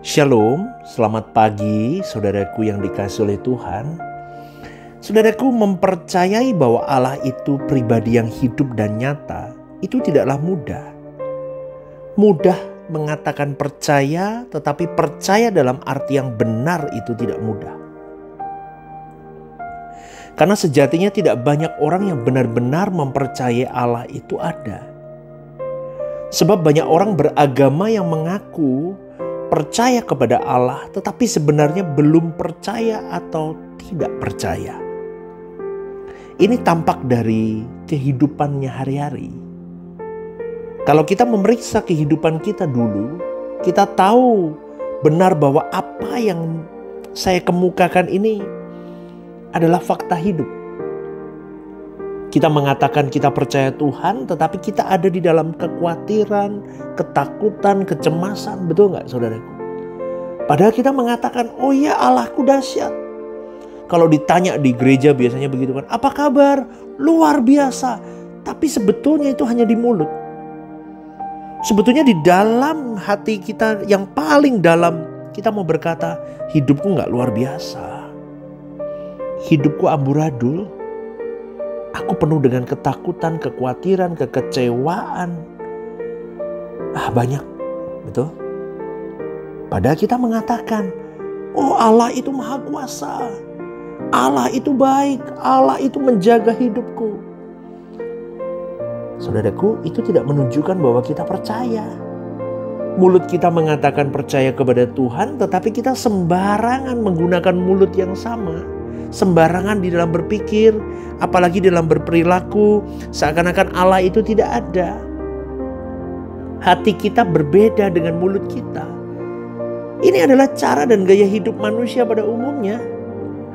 Shalom, selamat pagi saudaraku yang dikasihi oleh Tuhan. Saudaraku, mempercayai bahwa Allah itu pribadi yang hidup dan nyata itu tidaklah mudah. Mudah mengatakan percaya, tetapi percaya dalam arti yang benar itu tidak mudah. Karena sejatinya tidak banyak orang yang benar-benar mempercayai Allah itu ada. Sebab banyak orang beragama yang mengaku percaya kepada Allah, tetapi sebenarnya belum percaya atau tidak percaya. Ini tampak dari kehidupannya hari-hari. Kalau kita memeriksa kehidupan kita dulu, kita tahu benar bahwa apa yang saya kemukakan ini adalah fakta hidup. Kita mengatakan kita percaya Tuhan, tetapi kita ada di dalam kekhawatiran, ketakutan, kecemasan. Betul nggak saudaraku? Padahal kita mengatakan, oh ya Allahku dahsyat. Kalau ditanya di gereja biasanya begitu kan, apa kabar? Luar biasa. Tapi sebetulnya itu hanya di mulut. Sebetulnya di dalam hati kita yang paling dalam, kita mau berkata, hidupku nggak luar biasa. Hidupku amburadul. Aku penuh dengan ketakutan, kekhawatiran, kekecewaan. Banyak, betul? Padahal kita mengatakan, oh Allah itu maha kuasa. Allah itu baik, Allah itu menjaga hidupku. Saudaraku, itu tidak menunjukkan bahwa kita percaya. Mulut kita mengatakan percaya kepada Tuhan, tetapi kita sembarangan menggunakan mulut yang sama. Sembarangan di dalam berpikir, apalagi dalam berperilaku, seakan-akan Allah itu tidak ada. Hati kita berbeda dengan mulut kita. Ini adalah cara dan gaya hidup manusia pada umumnya.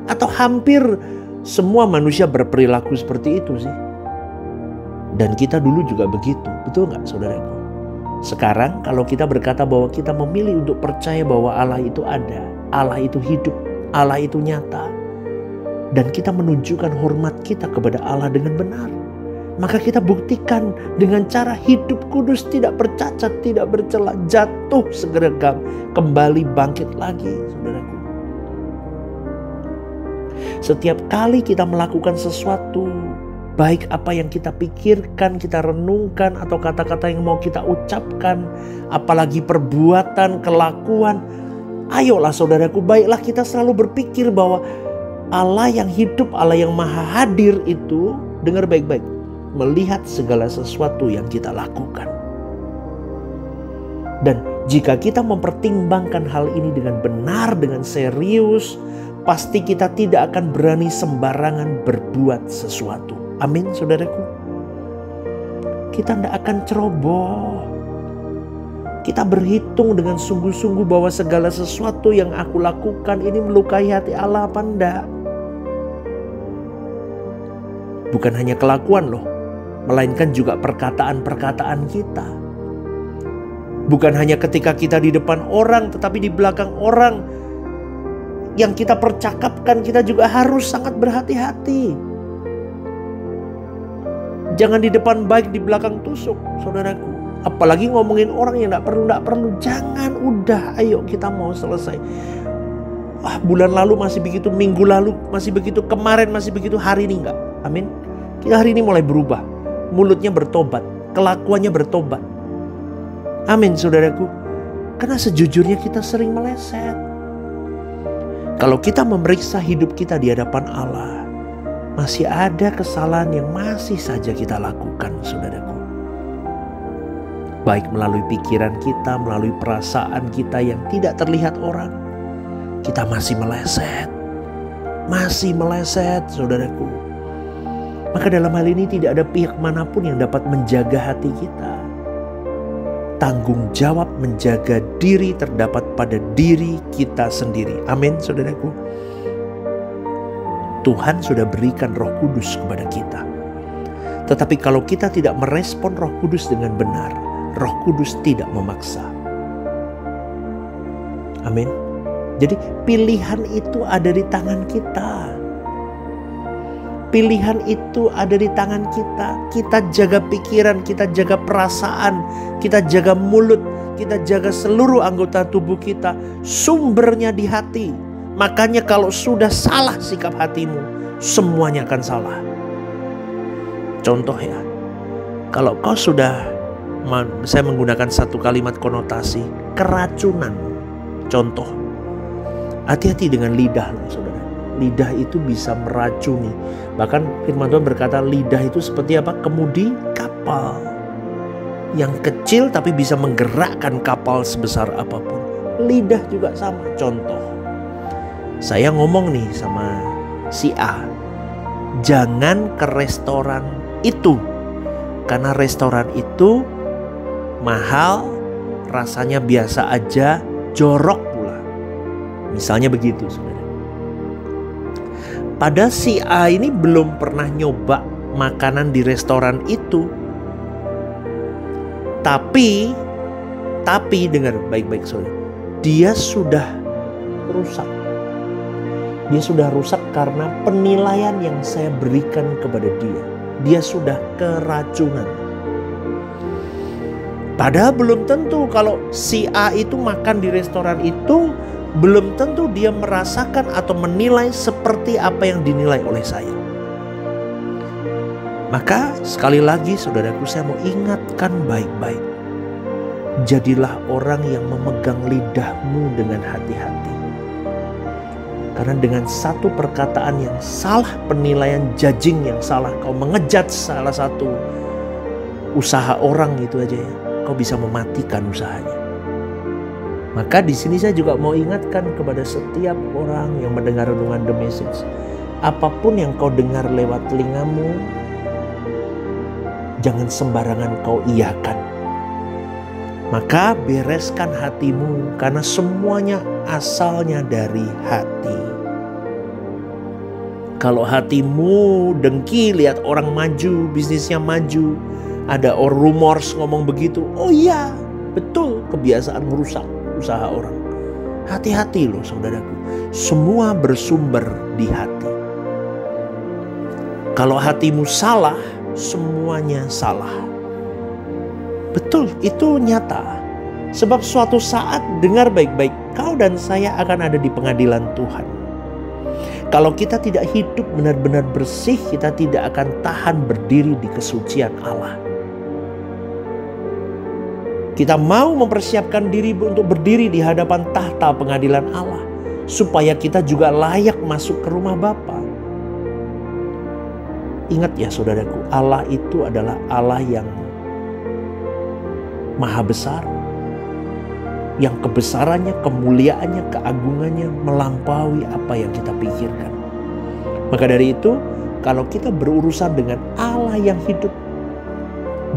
Atau hampir semua manusia berperilaku seperti itu sih. Dan kita dulu juga begitu, betul gak saudaraku? Sekarang kalau kita berkata bahwa kita memilih untuk percaya bahwa Allah itu ada, Allah itu hidup, Allah itu nyata, dan kita menunjukkan hormat kita kepada Allah dengan benar, maka kita buktikan dengan cara hidup kudus, tidak bercacat, tidak bercela, jatuh segeragam, kembali bangkit lagi, saudaraku. Setiap kali kita melakukan sesuatu, baik apa yang kita pikirkan, kita renungkan, atau kata-kata yang mau kita ucapkan, apalagi perbuatan, kelakuan, ayolah saudaraku, baiklah kita selalu berpikir bahwa Allah yang hidup, Allah yang maha hadir itu, dengar baik-baik, melihat segala sesuatu yang kita lakukan. Dan jika kita mempertimbangkan hal ini dengan benar, dengan serius, pasti kita tidak akan berani sembarangan berbuat sesuatu. Amin saudaraku. Kita tidak akan ceroboh. Kita berhitung dengan sungguh-sungguh bahwa segala sesuatu yang aku lakukan ini melukai hati Allah apa enggak. Bukan hanya kelakuan loh, melainkan juga perkataan-perkataan kita. Bukan hanya ketika kita di depan orang, tetapi di belakang orang yang kita percakapkan, kita juga harus sangat berhati-hati. Jangan di depan baik, di belakang tusuk, saudaraku. Apalagi ngomongin orang yang tidak perlu. Jangan, udah, ayo kita mau selesai. Bulan lalu masih begitu, minggu lalu masih begitu, kemarin masih begitu, hari ini enggak. Amin. Kita hari ini mulai berubah. Mulutnya bertobat, kelakuannya bertobat. Amin saudaraku. Karena sejujurnya kita sering meleset. Kalau kita memeriksa hidup kita di hadapan Allah, masih ada kesalahan yang masih saja kita lakukan saudaraku. Baik melalui pikiran kita, melalui perasaan kita yang tidak terlihat orang, kita masih meleset. Masih meleset saudaraku. Maka dalam hal ini tidak ada pihak manapun yang dapat menjaga hati kita. Tanggung jawab menjaga diri terdapat pada diri kita sendiri. Amin saudaraku. Tuhan sudah berikan Roh Kudus kepada kita. Tetapi kalau kita tidak merespon Roh Kudus dengan benar, Roh Kudus tidak memaksa. Amin. Jadi pilihan itu ada di tangan kita. Pilihan itu ada di tangan kita. Kita jaga pikiran, kita jaga perasaan, kita jaga mulut, kita jaga seluruh anggota tubuh kita, sumbernya di hati. Makanya kalau sudah salah sikap hatimu, semuanya akan salah. Contoh ya, kalau kau sudah, saya menggunakan satu kalimat konotasi, keracunan. Contoh, hati-hati dengan lidah, saudara. Lidah itu bisa meracuni. Bahkan firman Tuhan berkata lidah itu seperti apa? Kemudi kapal. Yang kecil tapi bisa menggerakkan kapal sebesar apapun. Lidah juga sama. Contoh, saya ngomong nih sama si A, jangan ke restoran itu. Karena restoran itu mahal, rasanya biasa aja, jorok pula. Misalnya begitu, saudara. Padahal si A ini belum pernah nyoba makanan di restoran itu. Tapi dengar baik-baik, saudara. Dia sudah rusak. Dia sudah rusak karena penilaian yang saya berikan kepada dia. Dia sudah keracunan. Padahal belum tentu kalau si A itu makan di restoran itu, belum tentu dia merasakan atau menilai seperti apa yang dinilai oleh saya. Maka sekali lagi saudaraku, saya mau ingatkan baik-baik. Jadilah orang yang memegang lidahmu dengan hati-hati. Karena dengan satu perkataan yang salah, penilaian judging yang salah, kau mengejudge salah satu usaha orang itu aja ya, kau bisa mematikan usahanya. Maka di sini saya juga mau ingatkan kepada setiap orang yang mendengar renungan The Message. Apapun yang kau dengar lewat telingamu, jangan sembarangan kau iyakan. Maka bereskan hatimu, karena semuanya asalnya dari hati. Kalau hatimu dengki lihat orang maju, bisnisnya maju, ada rumors ngomong begitu, oh iya betul, kebiasaan merusak usaha orang. Hati-hati loh saudaraku, semua bersumber di hati. Kalau hatimu salah, semuanya salah. Betul, itu nyata. Sebab suatu saat, dengar baik-baik, kau dan saya akan ada di pengadilan Tuhan. Kalau kita tidak hidup benar-benar bersih, kita tidak akan tahan berdiri di kesucian Allah. Kita mau mempersiapkan diri untuk berdiri di hadapan tahta pengadilan Allah, supaya kita juga layak masuk ke rumah Bapa. Ingat ya saudaraku, Allah itu adalah Allah yang maha besar, yang kebesarannya, kemuliaannya, keagungannya melampaui apa yang kita pikirkan. Maka dari itu, kalau kita berurusan dengan Allah yang hidup,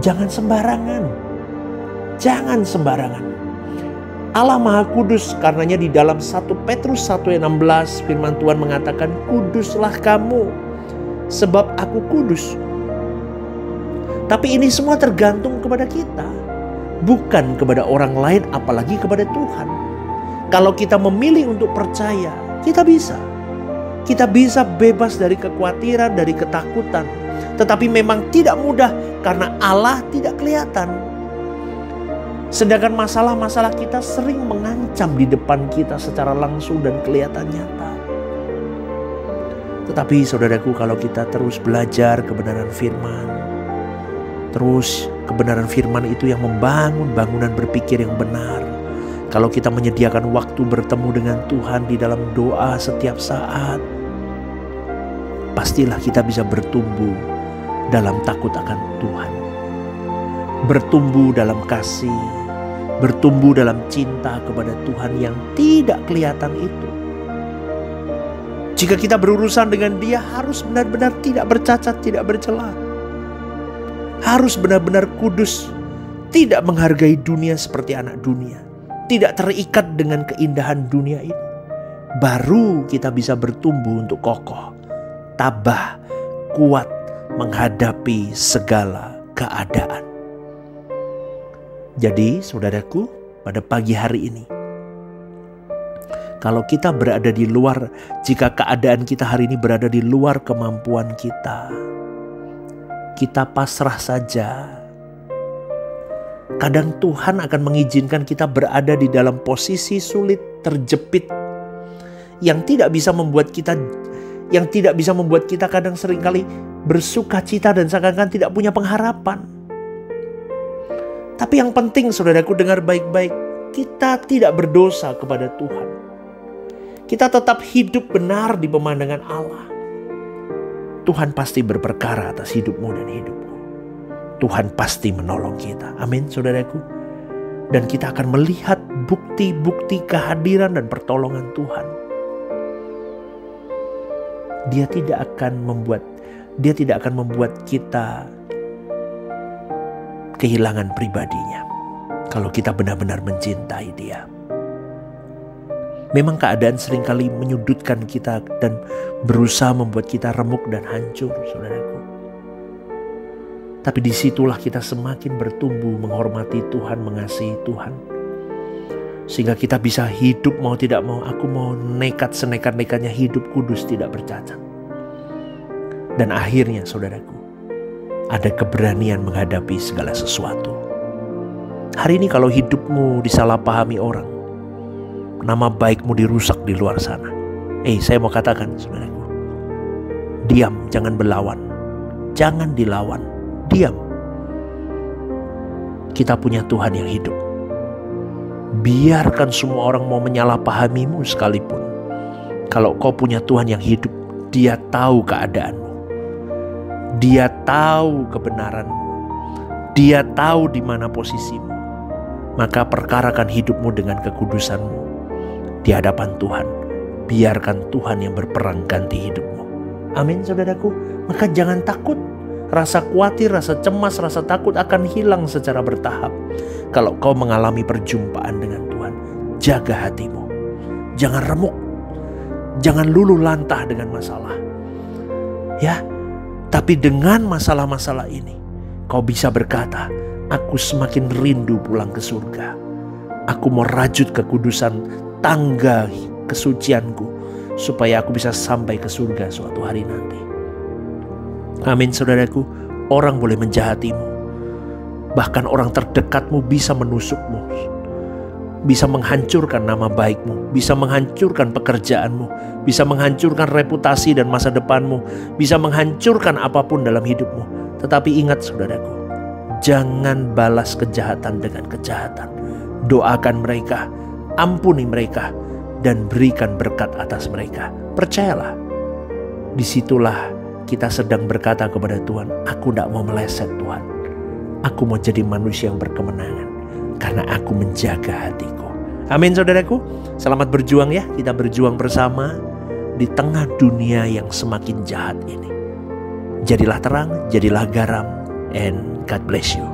jangan sembarangan. Jangan sembarangan. Allah Maha Kudus, karenanya di dalam 1 Petrus 1:16 firman Tuhan mengatakan, kuduslah kamu sebab aku kudus. Tapi ini semua tergantung kepada kita, bukan kepada orang lain, apalagi kepada Tuhan. Kalau kita memilih untuk percaya, kita bisa. Kita bisa bebas dari kekhawatiran, dari ketakutan. Tetapi memang tidak mudah karena Allah tidak kelihatan. Sedangkan masalah-masalah kita sering mengancam di depan kita secara langsung dan kelihatan nyata. Tetapi saudaraku, kalau kita terus belajar kebenaran firman, terus kebenaran firman itu yang membangun bangunan berpikir yang benar. Kalau kita menyediakan waktu bertemu dengan Tuhan di dalam doa setiap saat, pastilah kita bisa bertumbuh dalam takut akan Tuhan. Bertumbuh dalam kasih, bertumbuh dalam cinta kepada Tuhan yang tidak kelihatan itu. Jika kita berurusan dengan Dia, harus benar-benar tidak bercacat, tidak bercela. Harus benar-benar kudus, tidak menghargai dunia seperti anak dunia, tidak terikat dengan keindahan dunia ini. Baru kita bisa bertumbuh untuk kokoh, tabah, kuat menghadapi segala keadaan. Jadi saudaraku, pada pagi hari ini, kalau kita berada di luar, jika keadaan kita hari ini berada di luar kemampuan kita, kita pasrah saja. Kadang Tuhan akan mengizinkan kita berada di dalam posisi sulit, terjepit, yang tidak bisa membuat kita kadang seringkali bersuka cita dan seakan-akan tidak punya pengharapan. Tapi yang penting, saudaraku, dengar baik-baik, kita tidak berdosa kepada Tuhan. Kita tetap hidup benar di pemandangan Allah. Tuhan pasti berperkara atas hidupmu dan hidupku. Tuhan pasti menolong kita. Amin, saudaraku. Dan kita akan melihat bukti-bukti kehadiran dan pertolongan Tuhan. Dia tidak akan membuat kita kehilangan pribadinya kalau kita benar-benar mencintai Dia. Memang keadaan seringkali menyudutkan kita dan berusaha membuat kita remuk dan hancur, saudaraku. Tapi disitulah kita semakin bertumbuh menghormati Tuhan, mengasihi Tuhan. Sehingga kita bisa hidup mau tidak mau. Aku mau nekat senekat-nekatnya hidup kudus tidak bercacat. Dan akhirnya, saudaraku, ada keberanian menghadapi segala sesuatu. Hari ini kalau hidupmu disalahpahami orang, nama baikmu dirusak di luar sana. Saya mau katakan, saudaraku, diam, jangan berlawan. Jangan dilawan. Diam. Kita punya Tuhan yang hidup. Biarkan semua orang mau menyalahpahamimu sekalipun. Kalau kau punya Tuhan yang hidup, Dia tahu keadaanmu. Dia tahu kebenaranmu. Dia tahu di mana posisimu. Maka perkarakan hidupmu dengan kekudusanmu di hadapan Tuhan. Biarkan Tuhan yang berperang ganti hidupmu. Amin, saudaraku. Maka jangan takut. Rasa khawatir, rasa cemas, rasa takut akan hilang secara bertahap. Kalau kau mengalami perjumpaan dengan Tuhan, jaga hatimu. Jangan remuk. Jangan luluh lantah dengan masalah. Ya, tapi dengan masalah-masalah ini, kau bisa berkata, aku semakin rindu pulang ke surga. Aku mau rajut kekudusan tangga kesucianku, supaya aku bisa sampai ke surga suatu hari nanti. Amin, saudaraku. Orang boleh menjahatimu. Bahkan orang terdekatmu bisa menusukmu. Bisa menghancurkan nama baikmu. Bisa menghancurkan pekerjaanmu. Bisa menghancurkan reputasi dan masa depanmu. Bisa menghancurkan apapun dalam hidupmu. Tetapi ingat, saudaraku, jangan balas kejahatan dengan kejahatan. Doakan mereka, ampuni mereka, dan berikan berkat atas mereka. Percayalah, disitulah kita sedang berkata kepada Tuhan, aku tidak mau meleset, Tuhan. Aku mau jadi manusia yang berkemenangan karena aku menjaga hatiku. Amin, saudaraku. Selamat berjuang ya. Kita berjuang bersama di tengah dunia yang semakin jahat ini. Jadilah terang, jadilah garam, and God bless you.